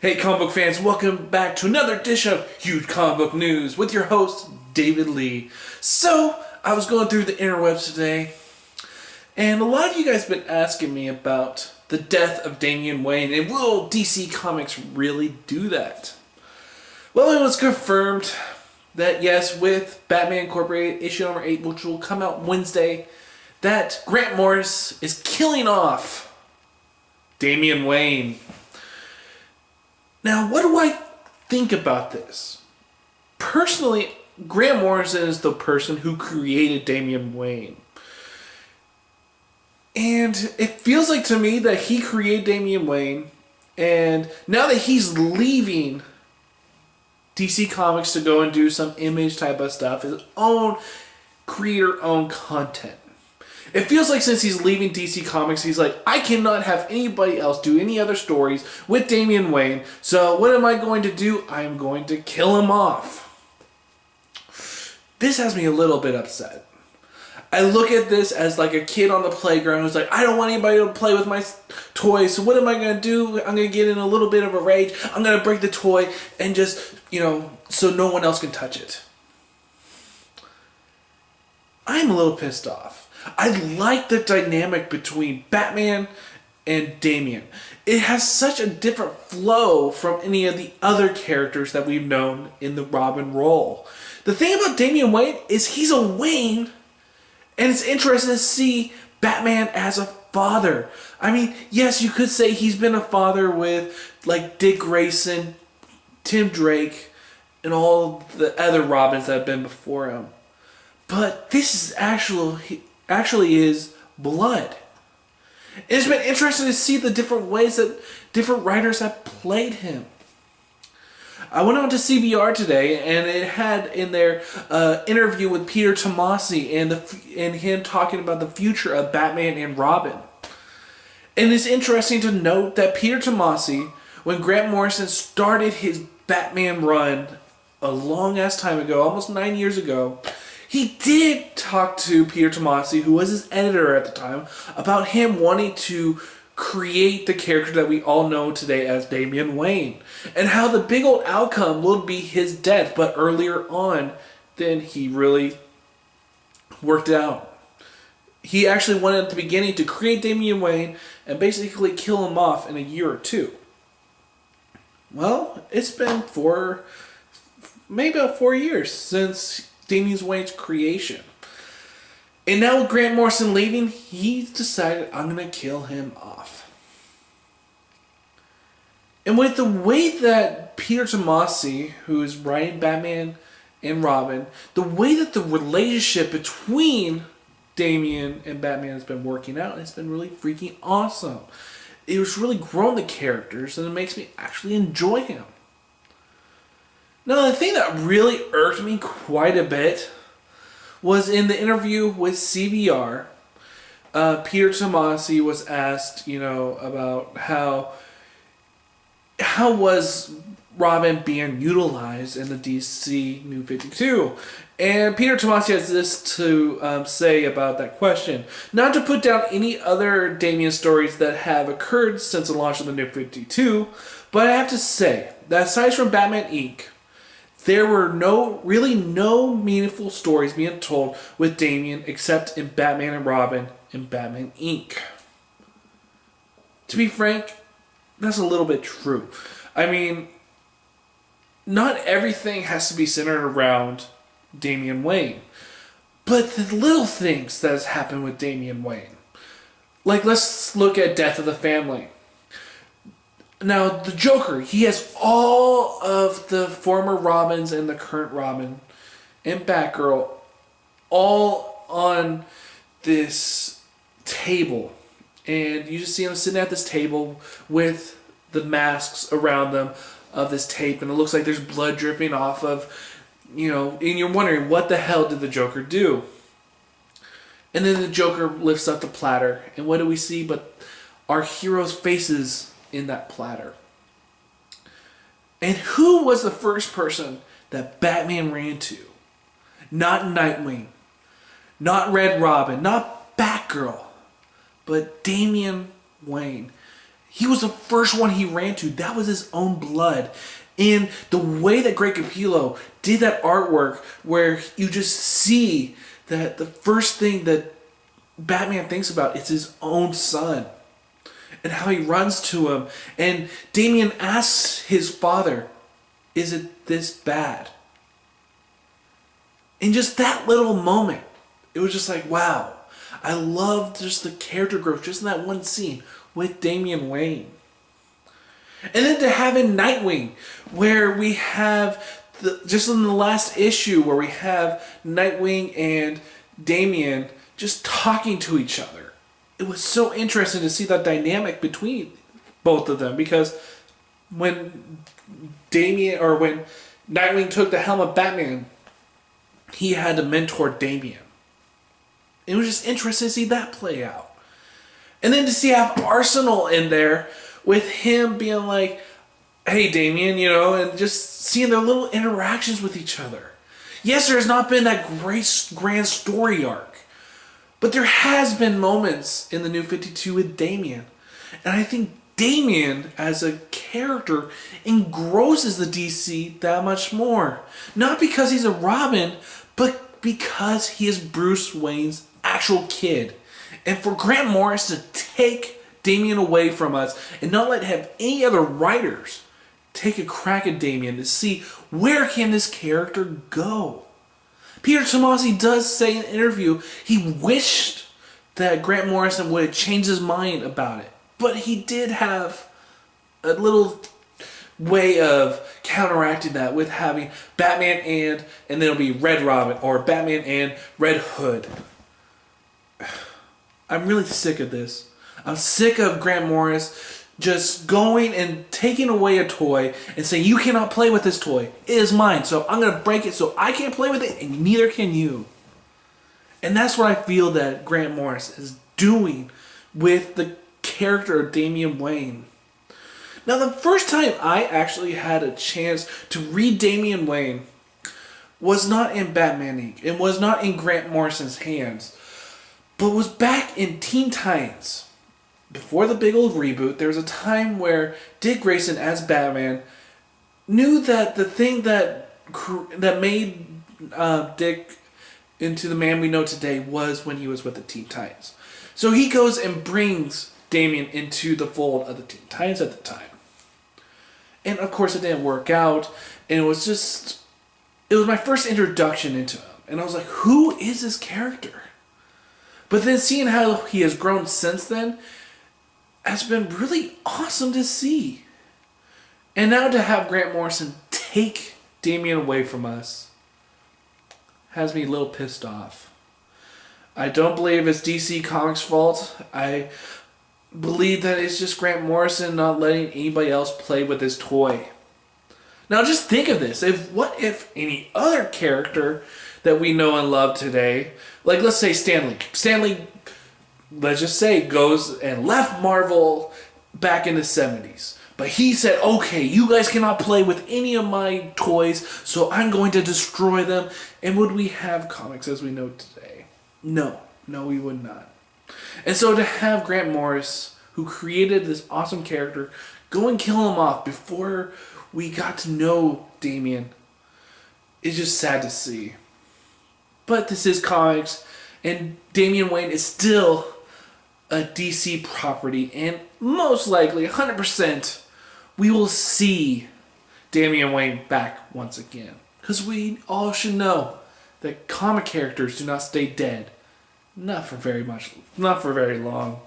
Hey comic book fans, welcome back to another edition of Huge Comic Book News with your host, David Lee. So, I was going through the interwebs today, and a lot of you guys have been asking me about the death of Damian Wayne, and will DC Comics really do that? Well, it was confirmed that yes, with Batman Incorporated issue number 8, which will come out Wednesday, that Grant Morrison is killing off Damian Wayne. Now, what do I think about this? Personally, Grant Morrison is the person who created Damian Wayne. And it feels like to me that he created Damian Wayne, and now that he's leaving DC Comics to go and do some image type of stuff, his own creator-owned content. It feels like since he's leaving DC Comics, he's like, I cannot have anybody else do any other stories with Damian Wayne, so what am I going to do? I am going to kill him off. This has me a little bit upset. I look at this as like a kid on the playground who's like, I don't want anybody to play with my toys, so what am I going to do? I'm going to get in a little bit of a rage. I'm going to break the toy and just, so no one else can touch it. I'm a little pissed off. I like the dynamic between Batman and Damian. It has such a different flow from any of the other characters that we've known in the Robin role. The thing about Damian Wayne is he's a Wayne, and it's interesting to see Batman as a father. I mean, yes, you could say he's been a father with like Dick Grayson, Tim Drake, and all the other Robins that have been before him. But this is actually is blood. It's been interesting to see the different ways that different writers have played him. I went on to CBR today, and it had in there interview with Peter Tomasi and him talking about the future of Batman and Robin. And it's interesting to note that Peter Tomasi, when Grant Morrison started his Batman run a long ass time ago, almost 9 years ago, he did talk to Peter Tomasi, who was his editor at the time, about him wanting to create the character that we all know today as Damian Wayne, and how the big old outcome would be his death, but earlier on than he really worked out. He actually wanted at the beginning to create Damian Wayne and basically kill him off in a year or two. Well, it's been maybe about 4 years since Damian Wayne's creation. And now with Grant Morrison leaving, he's decided, I'm going to kill him off. And with the way that Peter Tomasi, who is writing Batman and Robin, the way that the relationship between Damian and Batman has been working out, it's been really freaking awesome. It was really grown the characters, and it makes me actually enjoy him. Now, the thing that really irked me quite a bit was in the interview with CBR. Peter Tomasi was asked, about how was Robin being utilized in the DC New 52. And Peter Tomasi has this to say about that question. Not to put down any other Damian stories that have occurred since the launch of the New 52, but I have to say that aside from Batman Inc., there were no meaningful stories being told with Damian except in Batman and Robin and Batman Inc. To be frank, that's a little bit true. I mean, not everything has to be centered around Damian Wayne. But the little things that has happened with Damian Wayne. Like, let's look at Death of the Family. Now, the Joker, he has all of the former Robins and the current Robin and Batgirl all on this table. And you just see them sitting at this table with the masks around them of this tape. And it looks like there's blood dripping off of, and you're wondering, what the hell did the Joker do? And then the Joker lifts up the platter. And what do we see but our heroes' faces in that platter? And who was the first person that Batman ran to? Not Nightwing, not Red Robin, not Batgirl, but Damian Wayne. He was the first one he ran to. That was his own blood. And the way that Greg Capullo did that artwork, where you just see that the first thing that Batman thinks about is his own son. And how he runs to him. And Damian asks his father, is it this bad? In just that little moment, it was just like, wow. I loved just the character growth just in that one scene with Damian Wayne. And then to have in Nightwing, where we have, just in the last issue, where we have Nightwing and Damian just talking to each other. It was so interesting to see that dynamic between both of them, because when when Nightwing took the helm of Batman, he had to mentor Damian. It was just interesting to see that play out. And then to have Arsenal in there with him being like, hey, Damian, and just seeing their little interactions with each other. Yes, there has not been that great grand story arc, but there has been moments in the New 52 with Damian. And I think Damian, as a character, engrosses the DC that much more. Not because he's a Robin, but because he is Bruce Wayne's actual kid. And for Grant Morris to take Damian away from us and not let have any other writers take a crack at Damian to see where can this character go. Peter Tomasi does say in an interview he wished that Grant Morrison would have changed his mind about it. But he did have a little way of counteracting that with having Batman and then it'll be Red Robin or Batman and Red Hood. I'm really sick of this. I'm sick of Grant Morris just going and taking away a toy and saying, you cannot play with this toy. It is mine, so I'm going to break it so I can't play with it and neither can you. And that's what I feel that Grant Morris is doing with the character of Damian Wayne. Now, the first time I actually had a chance to read Damian Wayne was not in Batman Inc. It was not in Grant Morrison's hands, but was back in Teen Titans. Before the big old reboot, there was a time where Dick Grayson, as Batman, knew that the thing that made Dick into the man we know today was when he was with the Teen Titans. So he goes and brings Damian into the fold of the Teen Titans at the time. And of course it didn't work out, and it was my first introduction into him. And I was like, who is this character? But then seeing how he has grown since then has been really awesome to see. And now to have Grant Morrison take Damian away from us has me a little pissed off. I don't believe it's DC Comics' fault. I believe that it's just Grant Morrison not letting anybody else play with his toy. Now just think of this. What if any other character that we know and love today, like let's say Stan Lee, let's just say, goes and left Marvel back in the 70s. But he said, okay, you guys cannot play with any of my toys, so I'm going to destroy them. And would we have comics as we know today? No, we would not. And so to have Grant Morris, who created this awesome character, go and kill him off before we got to know Damian, is just sad to see. But this is comics, and Damian Wayne is still a DC property, and most likely, 100%, we will see Damian Wayne back once again. Because we all should know that comic characters do not stay dead. Not for very long.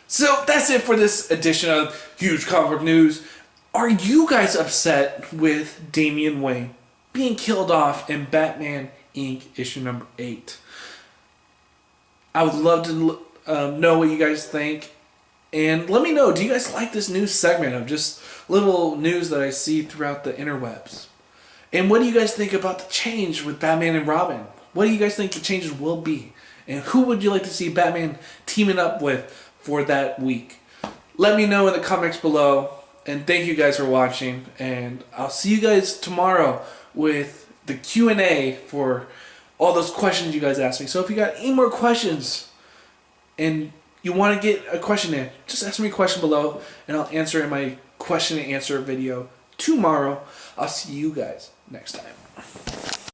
So that's it for this edition of Huge Comic Book News. Are you guys upset with Damian Wayne being killed off in Batman Inc. issue number 8? I would love to know what you guys think. And let me know, do you guys like this news segment of just little news that I see throughout the interwebs? And what do you guys think about the change with Batman and Robin? What do you guys think the changes will be? And who would you like to see Batman teaming up with for that week? Let me know in the comments below. And thank you guys for watching. And I'll see you guys tomorrow with the Q&A for all those questions you guys asked me. So if you got any more questions and you want to get a question in, just ask me a question below, and I'll answer in my question and answer video tomorrow. I'll see you guys next time.